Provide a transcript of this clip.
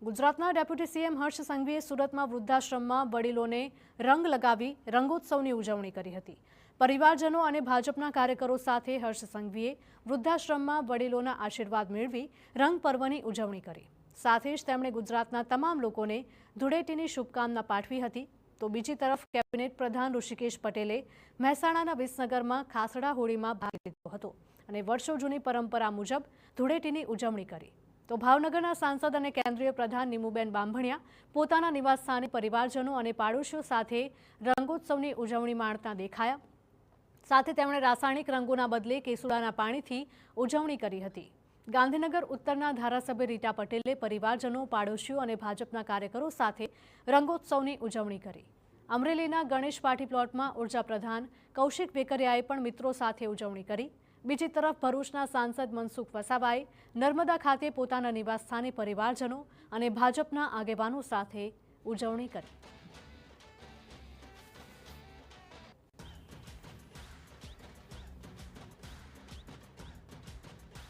ગુજરાતના deputy CM હર્ષ સંઘવીએ સુરતમાં વૃદ્ધાશ્રમમાં વડીલોને રંગ લગાવી રંગોત્સવની ઉજવણી કરી હતી। પરિવારજનો અને ભાજપના કાર્યકરો સાથે હર્ષ સંઘવીએ વૃદ્ધાશ્રમમાં વડીલોના આશીર્વાદ મેળવી રંગ પર્વની ઉજવણી કરી। સાથે જ તેમણે ગુજરાતના તમામ લોકોને ધૂળેટીની શુભકામના પાઠવી હતી। તો બીજી તરફ કેબિનેટ પ્રધાન ઋષિકેશ પટેલે મહેસાણાના વિસનગરમાં ખાસડા હોળીમાં ભાગ લીધો હતો અને વર્ષો જૂની પરંપરા મુજબ ધૂળેટીની ઉજવણી કરી। તો ભાવનગરના સાંસદ અને કેન્દ્રીય પ્રધાન નીમુબેન બાંભણિયા પોતાના નિવાસસ્થાને પરિવારજનો અને પાડોશીઓ સાથે રંગોત્સવની ઉજવણી માણતા દેખાયા। સાથે તેમણે રાસાયણિક રંગોના બદલે કેસુડાના પાણીથી ઉજવણી કરી હતી। ગાંધીનગર ઉત્તરના ધારાસભ્ય રીટા પટેલે પરિવારજનો, પાડોશીઓ અને ભાજપના કાર્યકરો સાથે રંગોત્સવની ઉજવણી કરી। અમરેલીના ગણેશ પાર્ટી પ્લોટમાં ઉર્જા પ્રધાન કૌશિક વેકરિયાએ પણ મિત્રો સાથે ઉજવણી કરી। બીજી તરફ ભરૂચના સાંસદ મનસુખ વસાવાએ નર્મદા ખાતે પોતાના નિવાસસ્થાને પરિવારજનો અને ભાજપના આગેવાનો સાથે ઉજવણી કરી।